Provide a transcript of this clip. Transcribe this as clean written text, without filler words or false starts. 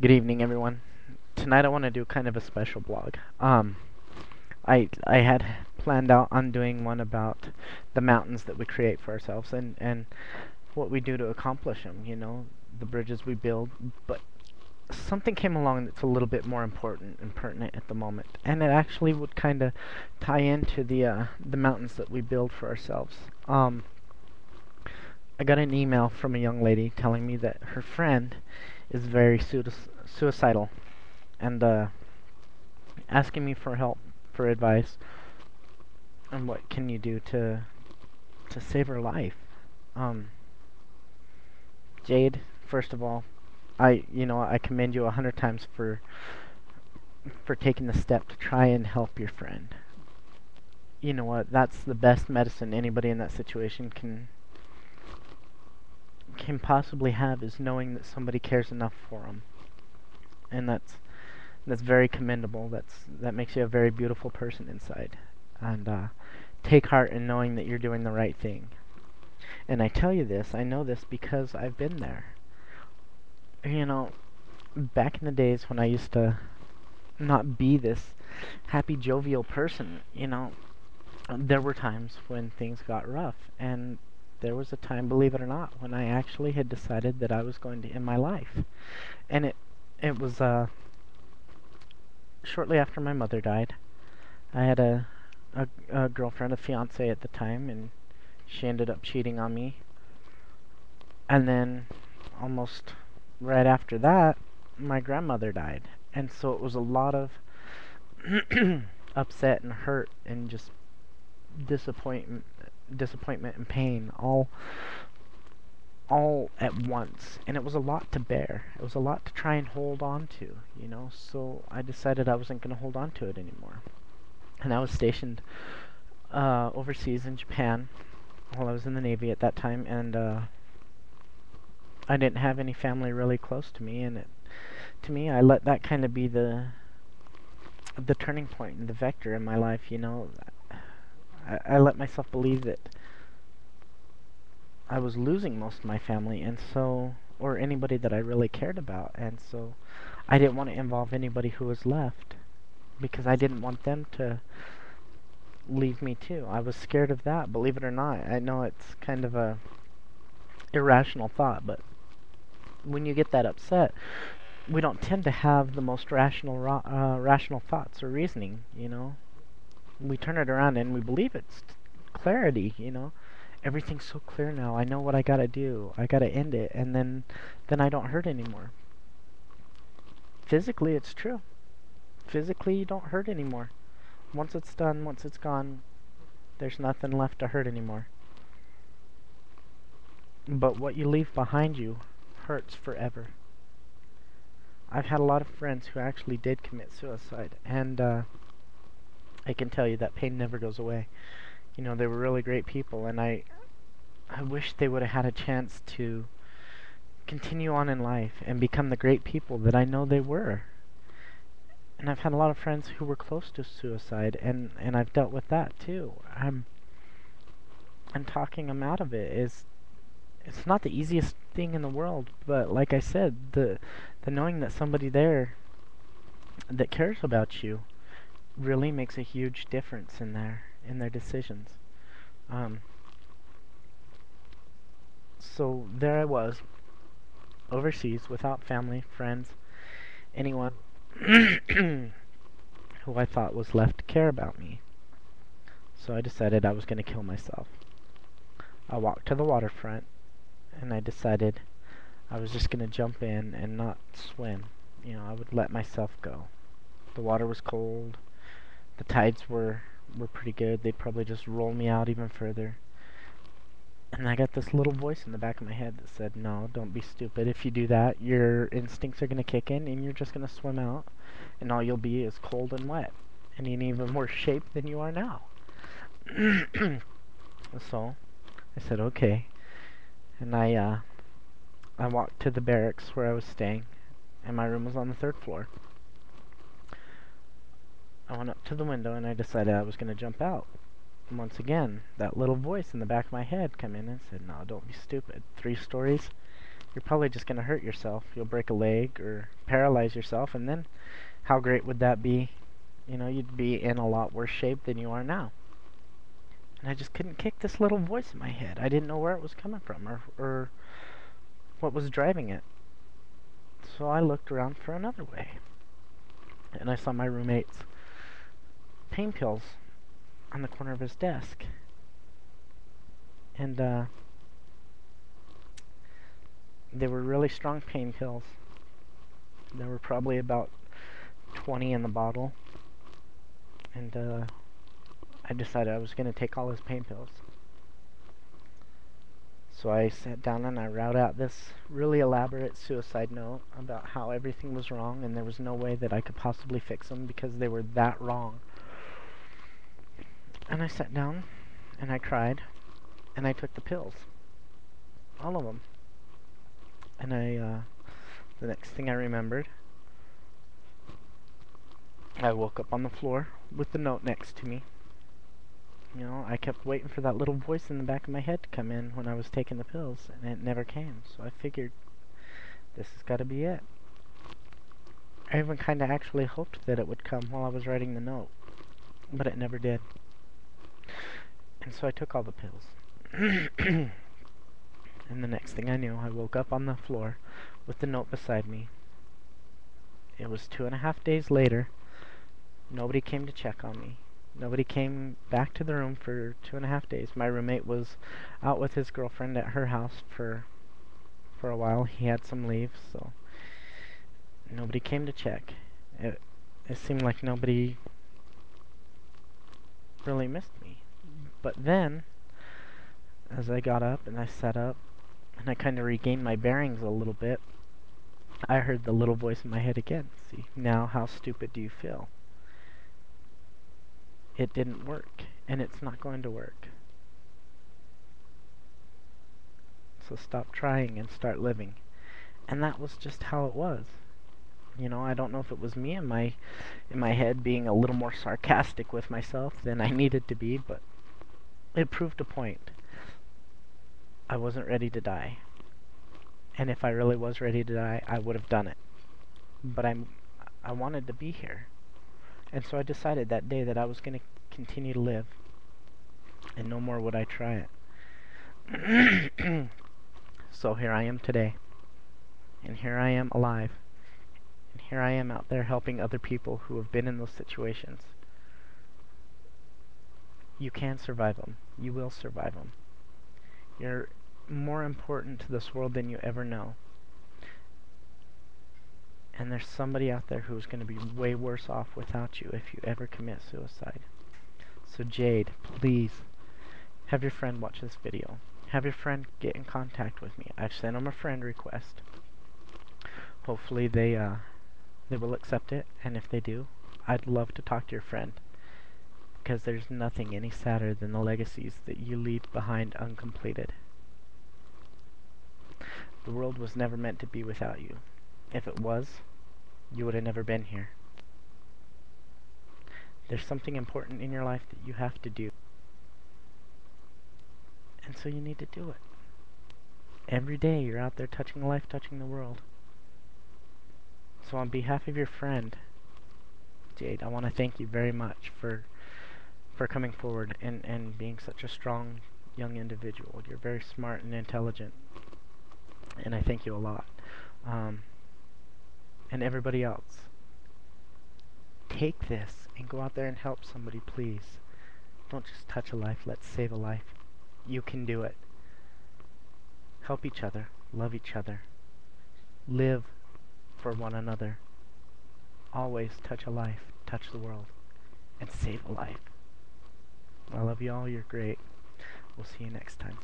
Good evening, everyone. Tonight I want to do kind of a special blog. I had planned out on doing one about the mountains that we create for ourselves and what we do to accomplish them. The bridges we build. But something came along that's a little bit more important and pertinent at the moment, and it actually would kind of tie into the mountains that we build for ourselves. I got an email from a young lady telling me that her friend is very suicidal and asking me for help, for advice, on what can you do to save her life. Um, Jade, first of all, I commend you 100 times for taking the step to try and help your friend. You know what? That's the best medicine anybody in that situation can possibly have, is knowing that somebody cares enough for them, and that's very commendable. That makes you a very beautiful person inside. And take heart in knowing that you're doing the right thing. And I tell you this, I know this because I've been there. You know, back in the days when I used to not be this happy, jovial person, there were times when things got rough. And there was a time, believe it or not, when I actually had decided that I was going to end my life. And it was shortly after my mother died. I had a girlfriend, a fiance at the time, and she ended up cheating on me. And then almost right after that, my grandmother died. And so it was a lot of upset and hurt and just disappointment and pain all at once. And it was a lot to bear. It was a lot to try and hold on to. So I decided I wasn't going to hold on to it anymore. And I was stationed overseas in Japan while I was in the Navy at that time, and I didn't have any family really close to me, and to me, I let that kind of be the turning point and the vector in my life. I let myself believe that I was losing most of my family, and so, or anybody that I really cared about, and so I didn't want to involve anybody who was left, because I didn't want them to leave me too. I was scared of that, believe it or not. I know it's kind of a irrational thought, but when you get that upset, we don't tend to have the most rational thoughts or reasoning. We turn it around and we believe it's clarity. Everything's so clear now. I know what I gotta do. I gotta end it, and then I don't hurt anymore. Physically, it's true. Physically, you don't hurt anymore. Once it's done, once it's gone, there's nothing left to hurt anymore. But what you leave behind you hurts forever. I've had a lot of friends who actually did commit suicide, and I can tell you that pain never goes away. They were really great people, and I wish they would have had a chance to continue on in life and become the great people that I know they were. And I've had a lot of friends who were close to suicide, and I've dealt with that too. And talking them out of it it's not the easiest thing in the world, but like I said, the knowing that somebody there that cares about you really makes a huge difference in their decisions. So there I was, overseas, without family, friends, anyone who I thought was left to care about me. So I decided I was going to kill myself. I walked to the waterfront, and I decided I was just going to jump in and not swim. I would let myself go. The water was cold. The tides were pretty good. They'd probably just roll me out even further. And I got this little voice in the back of my head that said, no, don't be stupid. If you do that, your instincts are going to kick in, and you're just going to swim out, and all you'll be is cold and wet, and in even worse shape than you are now. So I said, okay. And I walked to the barracks where I was staying, and my room was on the 3rd floor. I went up to the window, and I decided I was going to jump out. And once again, that little voice in the back of my head came in and said, no, don't be stupid. 3 stories? you're probably just going to hurt yourself. You'll break a leg or paralyze yourself, and then how great would that be? You know, you'd be in a lot worse shape than you are now. And I just couldn't kick this little voice in my head. I didn't know where it was coming from or what was driving it. So I looked around for another way. And I saw my roommate's pain pills on the corner of his desk. And they were really strong pain pills. There were probably about 20 in the bottle. And I decided I was going to take all his pain pills. So I sat down and I wrote out this really elaborate suicide note about how everything was wrong and there was no way that I could possibly fix them because they were that wrong. And I sat down and I cried and I took the pills. All of them. And the next thing I remembered, I woke up on the floor with the note next to me. You know, I kept waiting for that little voice in the back of my head to come in when I was taking the pills, and it never came. So I figured, this has got to be it. I even kind of actually hoped that it would come while I was writing the note, but it never did. And so I took all the pills. And the next thing I knew, I woke up on the floor with the note beside me. It was 2.5 days later. Nobody came to check on me. Nobody came back to the room for 2.5 days. My roommate was out with his girlfriend at her house for a while. He had some leave, so nobody came to check. It seemed like nobody really missed me. But then, as I got up and I sat up and I kind of regained my bearings a little bit, I heard the little voice in my head again. See, now how stupid do you feel? It didn't work, and it's not going to work. So stop trying and start living. And that was just how it was. You know, I don't know if it was me in my head being a little more sarcastic with myself than I needed to be, but it proved a point. I wasn't ready to die. And if I really was ready to die, I would have done it. But I wanted to be here. And so I decided that day that I was going to continue to live. And no more would I try it. So here I am today. And here I am alive. And here I am out there helping other people who have been in those situations. You can survive them. You will survive them. You're more important to this world than you ever know. And there's somebody out there who's going to be way worse off without you if you ever commit suicide. So Jade, please, have your friend watch this video. Have your friend get in contact with me. I've sent them a friend request. Hopefully they will accept it, and if they do, I'd love to talk to your friend. Because there's nothing any sadder than the legacies that you leave behind uncompleted. The world was never meant to be without you. If it was, you would have never been here. There's something important in your life that you have to do. And so you need to do it. Every day you're out there touching life, touching the world. So on behalf of your friend, Jade, I want to thank you very much for coming forward and being such a strong young individual. You're very smart and intelligent. And I thank you a lot. And everybody else, take this and go out there and help somebody, please. Don't just touch a life, let's save a life. You can do it. Help each other, love each other, live for one another. Always touch a life, touch the world, and save a life. I love you all, you're great. We'll see you next time.